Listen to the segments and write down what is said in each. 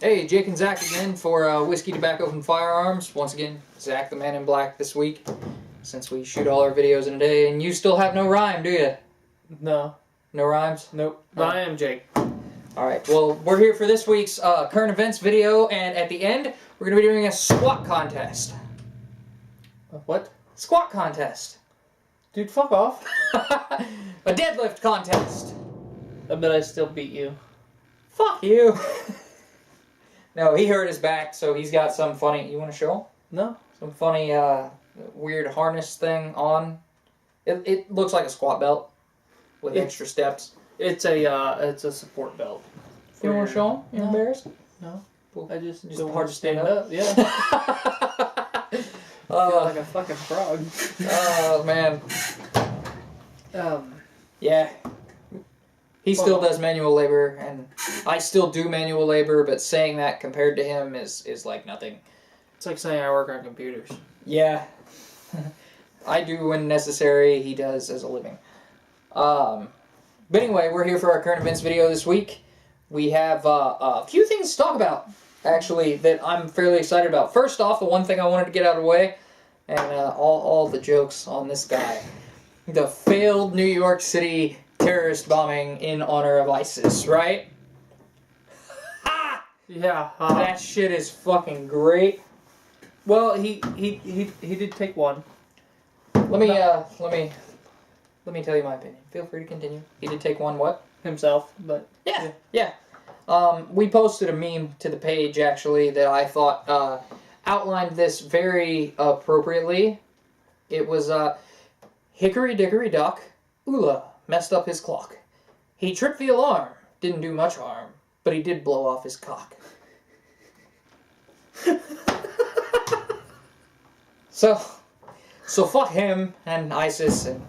Hey, Jake and Zach again for Whiskey, Tobacco, and Firearms. Once again, Zach the Man in Black this week, since we shoot all our videos in a day. And you still have no rhyme, do you? No. No rhymes? Nope. But I am Jake. Alright, well, we're here for this week's current events video, and at the end, we're going to be doing a squat contest. What? Squat contest. Dude, fuck off. A deadlift contest. I bet I still beat you. Fuck you. No, he hurt his back, so he's got some funny... You want to show? No. Some funny, weird harness thing on. It looks like a squat belt with extra steps. It's a support belt. You don't want to show him? You're embarrassed? No. Cool. I just hard want to stand up? Yeah. I feel like a fucking frog. Oh, man. Yeah. He still does manual labor, and I still do manual labor, but saying that compared to him is like nothing. It's like saying I work on computers. Yeah. I do when necessary, he does as a living. But anyway, we're here for our current events video this week. We have a few things to talk about, actually, that I'm fairly excited about. First off, the one thing I wanted to get out of the way, and all the jokes on this guy. The failed New York City terrorist bombing in honor of ISIS, right? Ha! Yeah. That shit is fucking great. Well, he did take one. Let me tell you my opinion. Feel free to continue. He did take one what? Himself, but... Yeah. We posted a meme to the page, actually, that I thought outlined this very appropriately. It was, Hickory Dickory Dock, Ula messed up his clock. He tripped the alarm, didn't do much harm, but he did blow off his cock. So fuck him and ISIS and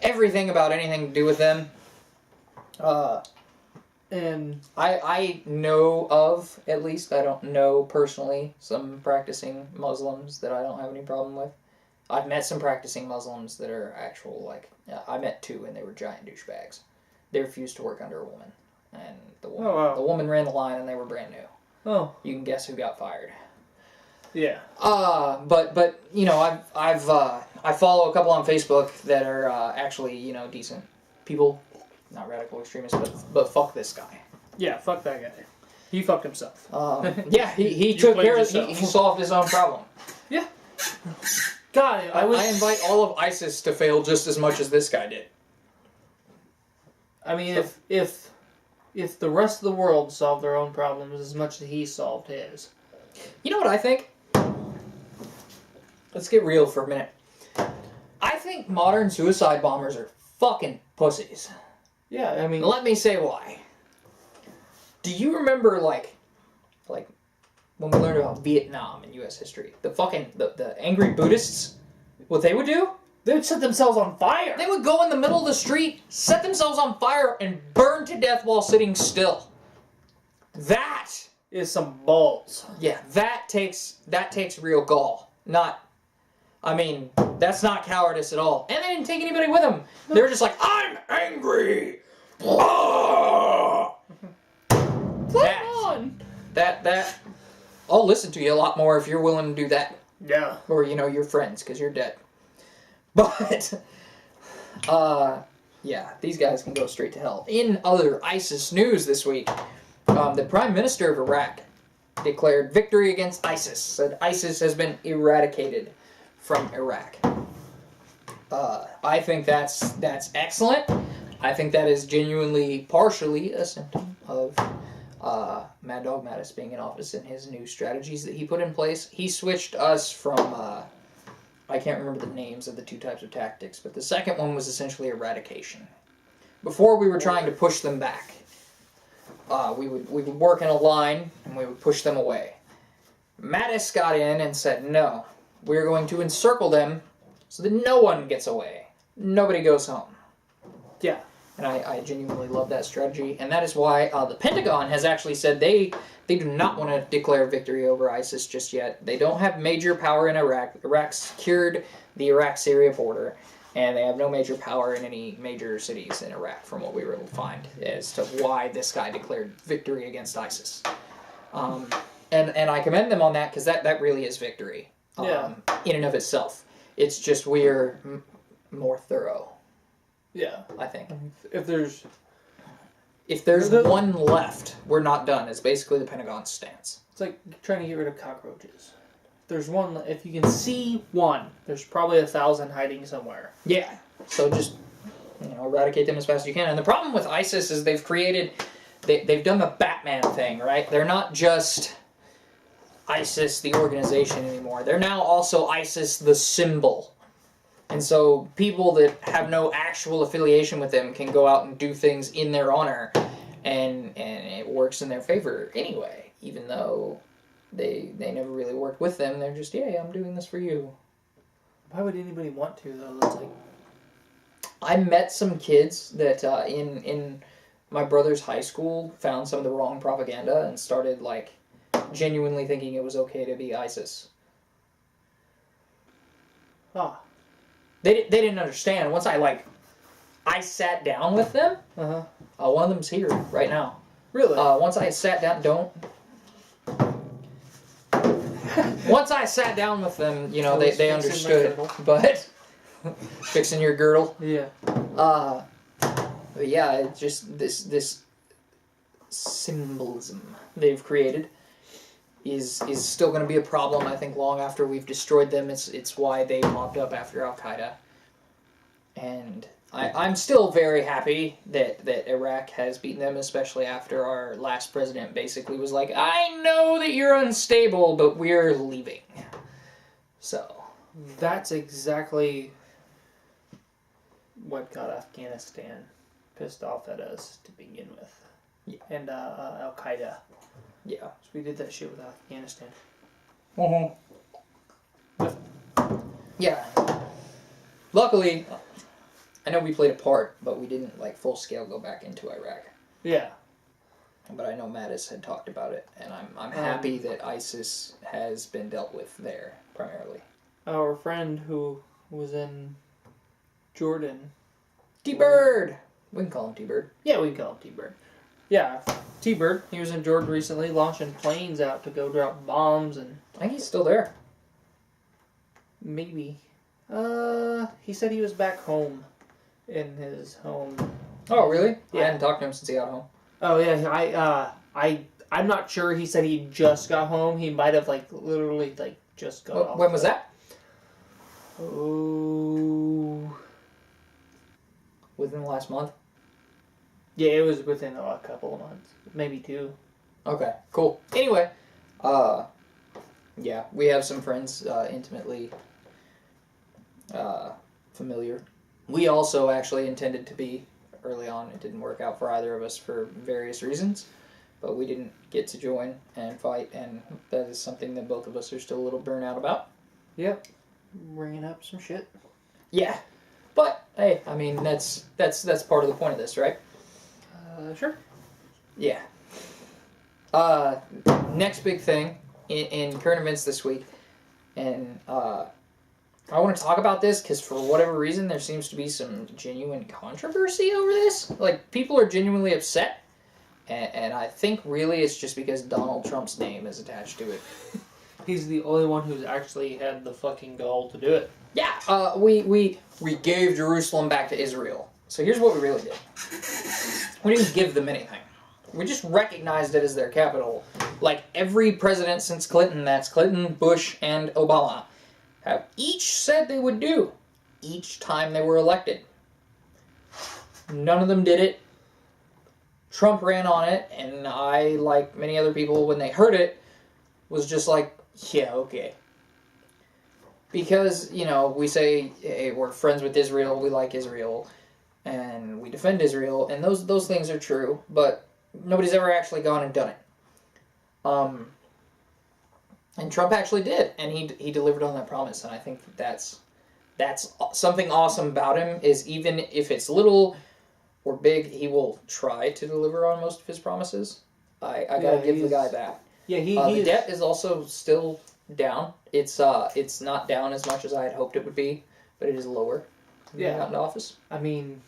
everything about anything to do with them. And I know of, at least, I don't know personally, some practicing Muslims that I don't have any problem with. I've met some practicing Muslims that are actual, like, I met two and they were giant douchebags. They refused to work under a woman. And the woman ran the line and they were brand new. Oh. You can guess who got fired. Yeah. But you know, I follow a couple on Facebook that are actually, you know, decent people. Not radical extremists, but fuck this guy. Yeah, fuck that guy. He fucked himself. Yeah, he took care of he solved his own problem. Yeah. God, I invite all of ISIS to fail just as much as this guy did. I mean, if the rest of the world solved their own problems as much as he solved his. You know what I think? Let's get real for a minute. I think modern suicide bombers are fucking pussies. Yeah, I mean... Let me say why. Do you remember, like when we learned about Vietnam in U.S. history, the angry Buddhists, what they would do? They would set themselves on fire! They would go in the middle of the street, set themselves on fire, and burn to death while sitting still. That is some balls. Yeah, that takes real gall. I mean, that's not cowardice at all. And they didn't take anybody with them. They were just like, I'm angry! Oh! That I'll listen to you a lot more if you're willing to do that. Yeah. Or, you know, your friends, because you're dead. But, yeah, these guys can go straight to hell. In other ISIS news this week, the Prime Minister of Iraq declared victory against ISIS, said ISIS has been eradicated from Iraq. I think that's excellent. I think that is genuinely partially a symptom of Mad Dog Mattis being in office and his new strategies that he put in place. He switched us from, I can't remember the names of the two types of tactics, but the second one was essentially eradication. Before we were trying to push them back. We would work in a line and we would push them away. Mattis got in and said, no, we're going to encircle them so that no one gets away. Nobody goes home. Yeah. And I genuinely love that strategy. And that is why the Pentagon has actually said they do not want to declare victory over ISIS just yet. They don't have major power in Iraq. Iraq secured the Iraq-Syria border. And they have no major power in any major cities in Iraq, from what we were able to find, as to why this guy declared victory against ISIS. And I commend them on that because that really is victory. In and of itself. It's just we're more thorough. Yeah. I think. If there's one left, we're not done. It's basically the Pentagon's stance. It's like trying to get rid of cockroaches. There's one. If you can see one, there's probably 1,000 hiding somewhere. Yeah. So just eradicate them as fast as you can. And the problem with ISIS is they've done the Batman thing, right? They're not just ISIS the organization anymore. They're now also ISIS the symbol. And so people that have no actual affiliation with them can go out and do things in their honor, and it works in their favor anyway, even though they never really worked with them. They're just, yeah, I'm doing this for you. Why would anybody want to, though? That's like... I met some kids that in my brother's high school found some of the wrong propaganda and started like genuinely thinking it was okay to be ISIS. Ah. They didn't understand. Once I sat down with them. One of them's here right now. Really? Once I sat down, Once I sat down with them, they understood. But fixing your girdle. Yeah. But yeah, it's just this symbolism they've created is still going to be a problem, I think, long after we've destroyed them. It's why they mopped up after Al-Qaeda. And I'm still very happy that Iraq has beaten them, especially after our last president basically was like, I know that you're unstable, but we're leaving. So. That's exactly what got Afghanistan pissed off at us to begin with. Yeah. And Al-Qaeda. Yeah. So we did that shit with Afghanistan. Yeah. Luckily, I know we played a part, but we didn't full scale go back into Iraq. Yeah. But I know Mattis had talked about it, and I'm happy that ISIS has been dealt with there primarily. Our friend who was in Jordan. T-Bird! We can call him T-Bird. Yeah, we can call him T-Bird. Yeah, T-Bird. He was in Jordan recently, launching planes out to go drop bombs and... I think he's still there. Maybe. He said he was back home. In his home. Oh, really? Yeah. I hadn't talked to him since he got home. Oh, yeah, I'm not sure. He said he just got home. He might have, literally, just got off. When was that? Oh... Within the last month? Yeah, it was within a couple of months. Maybe 2. Okay, cool. Anyway, yeah, we have some friends intimately familiar. We also actually intended to be early on. It didn't work out for either of us for various reasons, but we didn't get to join and fight, and that is something that both of us are still a little burnt out about. Yep. Bringing up some shit. Yeah, but hey, I mean that's part of the point of this, right? Sure. Yeah. Next big thing in current events this week, and I want to talk about this because for whatever reason there seems to be some genuine controversy over this. People are genuinely upset, and I think really it's just because Donald Trump's name is attached to it. He's the only one who's actually had the fucking gall to do it. Yeah, we gave Jerusalem back to Israel. So here's what we really did. We didn't give them anything. We just recognized it as their capital. Like every president since Clinton, that's Clinton, Bush, and Obama, have each said they would do each time they were elected. None of them did it. Trump ran on it, and I, like many other people, when they heard it, was just like, yeah, okay. Because, we say, hey, we're friends with Israel, we like Israel, and we defend Israel, and those things are true, but nobody's ever actually gone and done it. And Trump actually did, and he delivered on that promise, and I think that's something awesome about him, is even if it's little or big, he will try to deliver on most of his promises. I gotta give the guy that. Yeah, the debt is also still down. It's not down as much as I had hoped it would be, but it is lower than he got into office. I mean,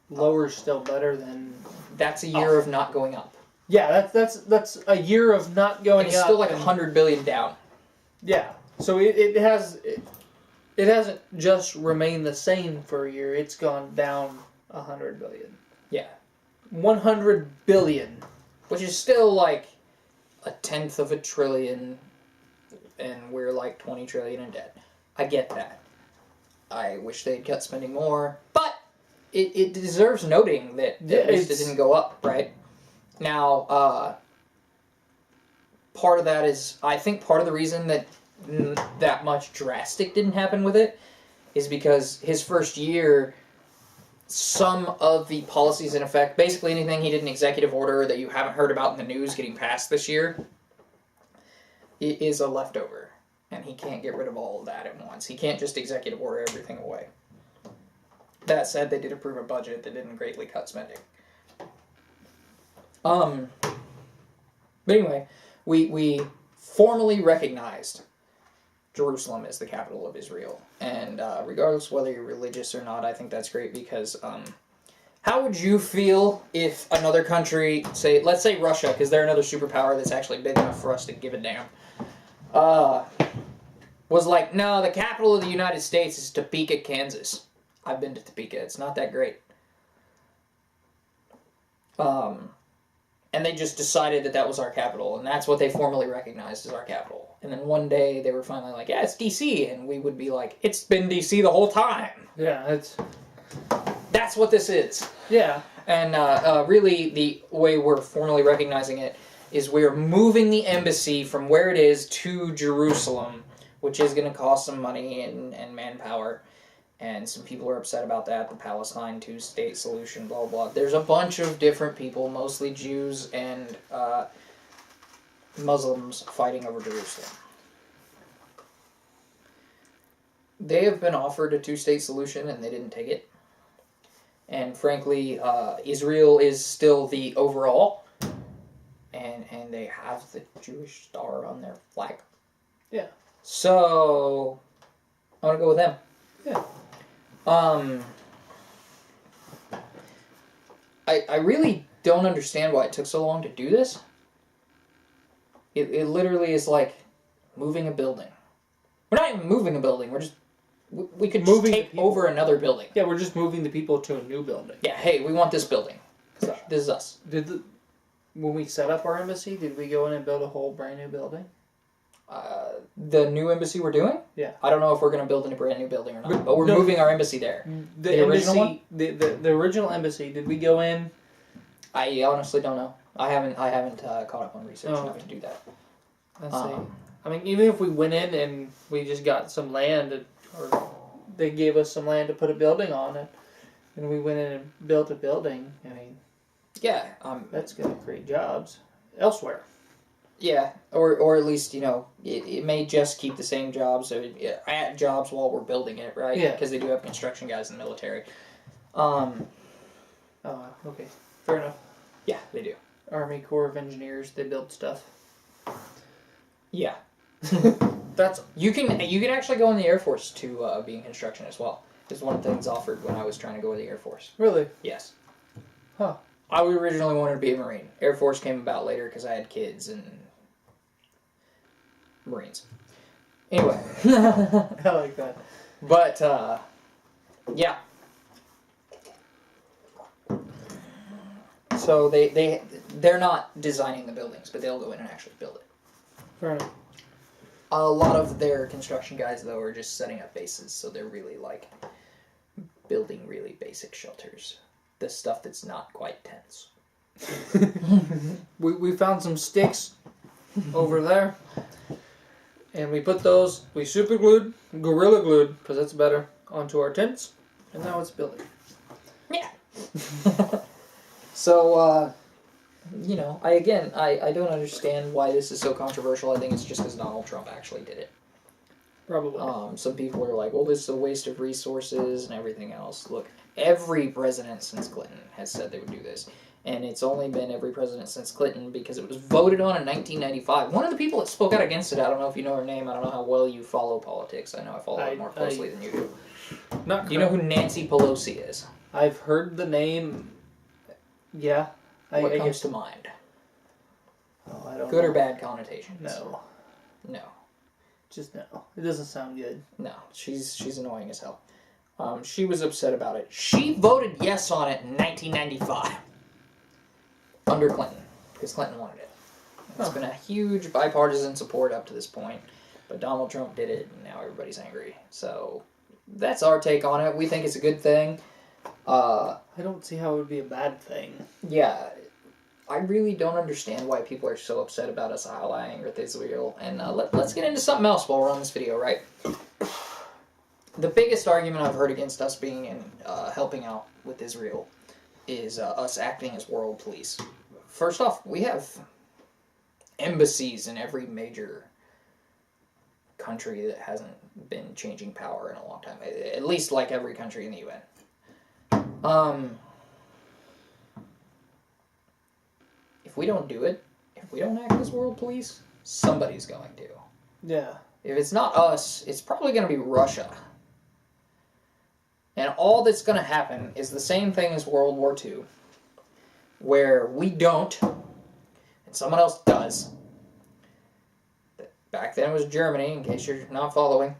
lower's still better than... That's a year of not going up. Yeah, that's a year of not going And it's up. still like $100 billion down. Yeah, so it hasn't just remained the same for a year. It's gone down 100 billion. Yeah. 100 billion. Which is still like a tenth of a trillion, and we're like 20 trillion in debt. I get that. I wish they'd cut spending more, but it deserves noting that at least it didn't go up, right? Now, part of that is, I think part of the reason that that much drastic didn't happen with it is because his first year, some of the policies in effect, basically anything he did in executive order that you haven't heard about in the news getting passed this year, it is a leftover. And he can't get rid of all of that at once. He can't just executive order everything away. That said, they did approve a budget that didn't greatly cut spending. But anyway, we formally recognized Jerusalem as the capital of Israel. And regardless of whether you're religious or not, I think that's great because how would you feel if another country, let's say Russia, because they're another superpower that's actually big enough for us to give a damn, was like, no, the capital of the United States is Topeka, Kansas. I've been to Topeka. It's not that great. And they just decided that was our capital, and that's what they formally recognized as our capital. And then one day they were finally like, yeah, it's D.C., and we would be like, it's been D.C. the whole time. Yeah, That's what this is. Yeah. And really, the way we're formally recognizing it is we're moving the embassy from where it is to Jerusalem, which is going to cost some money and manpower. And some people are upset about that, the Palestine two-state solution, blah, blah. There's a bunch of different people, mostly Jews and Muslims, fighting over Jerusalem. They have been offered a two-state solution, and they didn't take it. And frankly, Israel is still the overall, and they have the Jewish star on their flag. Yeah. So, I want to go with them. Yeah. I really don't understand why it took so long to do this. It literally is like moving a building. We're not even moving a building, we're just... We could just take over another building. Yeah, we're just moving the people to a new building. Yeah, hey, we want this building. So, this is us. When we set up our embassy, did we go in and build a whole brand new building? The new embassy we're doing? Yeah. I don't know if we're going to build a brand new building or not, but we're moving our embassy there. The original one? The original embassy, did we go in? I honestly don't know. I haven't caught up on research enough to do that. Let's see. I mean, even if we went in and we just got some land, or they gave us some land to put a building on it, and we went in and built a building, I mean... Yeah. That's going to create jobs elsewhere. Yeah, or at least, it may just keep the same jobs, so add jobs while we're building it, right? Yeah. Because they do have construction guys in the military. Okay. Fair enough. Yeah, they do. Army Corps of Engineers, they build stuff. Yeah. That's... You can actually go in the Air Force to be in construction as well. It's one of the things offered when I was trying to go to the Air Force. Really? Yes. Huh. I originally wanted to be a Marine. Air Force came about later because I had kids and... Marines. Anyway. I like that. But, yeah. So they're not designing the buildings, but they'll go in and actually build it. Fair enough. A lot of their construction guys, though, are just setting up bases, so they're really, building really basic shelters. The stuff that's not quite tents. We found some sticks over there, and we put those, we super glued, gorilla glued, because that's better, onto our tents, and now it's building. Yeah. So, I don't understand why this is so controversial. I think it's just because Donald Trump actually did it. Probably. Some people are like, well, this is a waste of resources and everything else. Look, every president since Clinton has said they would do this. And it's only been every president since Clinton because it was voted on in 1995. One of the people that spoke out against it, I don't know if you know her name, I don't know how well you follow politics. I know I follow it more closely than you do. Do you know who Nancy Pelosi is? I've heard the name. Yeah. What comes to mind? I don't Good know. or bad connotations? No. No. Just no. It doesn't sound good. No. She's annoying as hell. She was upset about it. She voted yes on it in 1995. Under Clinton. Because Clinton wanted it. It's been a huge bipartisan support up to this point. But Donald Trump did it, and now everybody's angry. So, that's our take on it. We think it's a good thing. I don't see how it would be a bad thing. Yeah. I really don't understand why people are so upset about us allying with Israel. And let's get into something else while we're on this video, right? The biggest argument I've heard against us being in helping out with Israel is us acting as world police. First off, we have embassies in every major country that hasn't been changing power in a long time. At least like every country in the UN. If we don't do it, if we don't act as world police, somebody's going to. Yeah. If it's not us, it's probably going to be Russia. And all that's going to happen is the same thing as World War II, where we don't, and someone else does. Back then it was Germany, in case you're not following.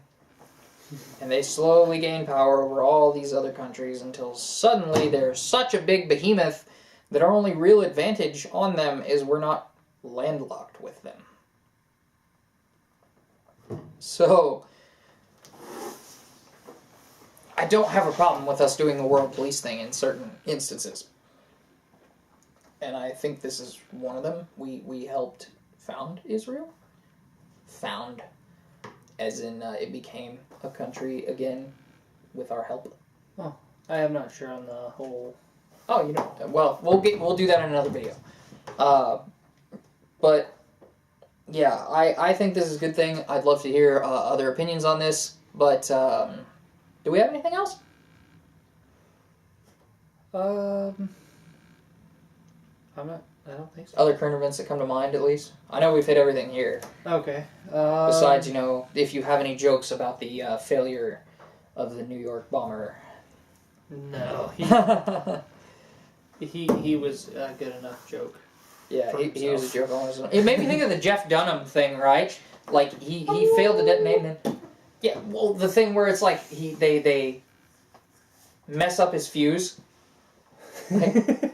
And they slowly gain power over all these other countries until suddenly they're such a big behemoth that our only real advantage on them is we're not landlocked with them. So, I don't have a problem with us doing the world police thing in certain instances. And I think this is one of them. We helped found Israel. Found, as in it became a country again with our help. Oh, I am not sure on the whole. Oh, you know, well, we'll do that in another video. But yeah, I think this is a good thing. I'd love to hear other opinions on this. But do we have anything else? I don't think so. Other current events that come to mind, at least. I know we've hit everything here. Okay. Besides, you know, if you have any jokes about the failure of the New York bomber. No, he was a good enough joke. Yeah, he was a joke on his own. It made me think of the Jeff Dunham thing, right? Like he failed to detonate, and then yeah, well, the thing where it's like they mess up his fuse. Like,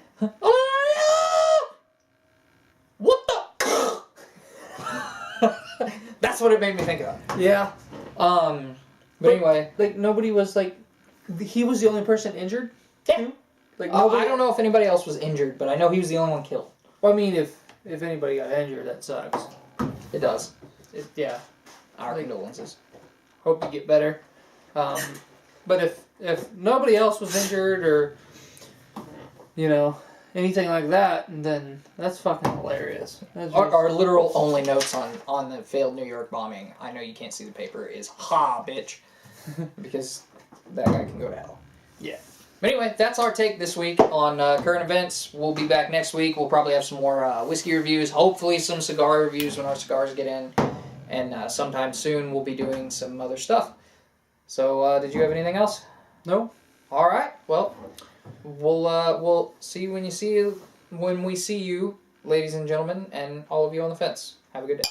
what the? That's what it made me think of. Yeah. But anyway, like nobody was like, he was the only person injured. yeah. Like I don't know if anybody else was injured, but I know he was the only one killed. Well, I mean, if anybody got injured, that sucks. It does. Yeah. Our condolences. Hope you get better. But if nobody else was injured or, you know, anything like that, then that's fucking hilarious. That's Our literal only notes on the failed New York bombing, I know you can't see the paper, is ha, bitch. Because that guy can go to hell. Yeah. But anyway, that's our take this week on current events. We'll be back next week. We'll probably have some more whiskey reviews, hopefully some cigar reviews when our cigars get in. And sometime soon we'll be doing some other stuff. So, did you have anything else? No. All right. Well, we'll see you when we see you, ladies and gentlemen, and all of you on the fence. Have a good day.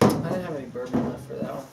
I didn't have any bourbon left for that one.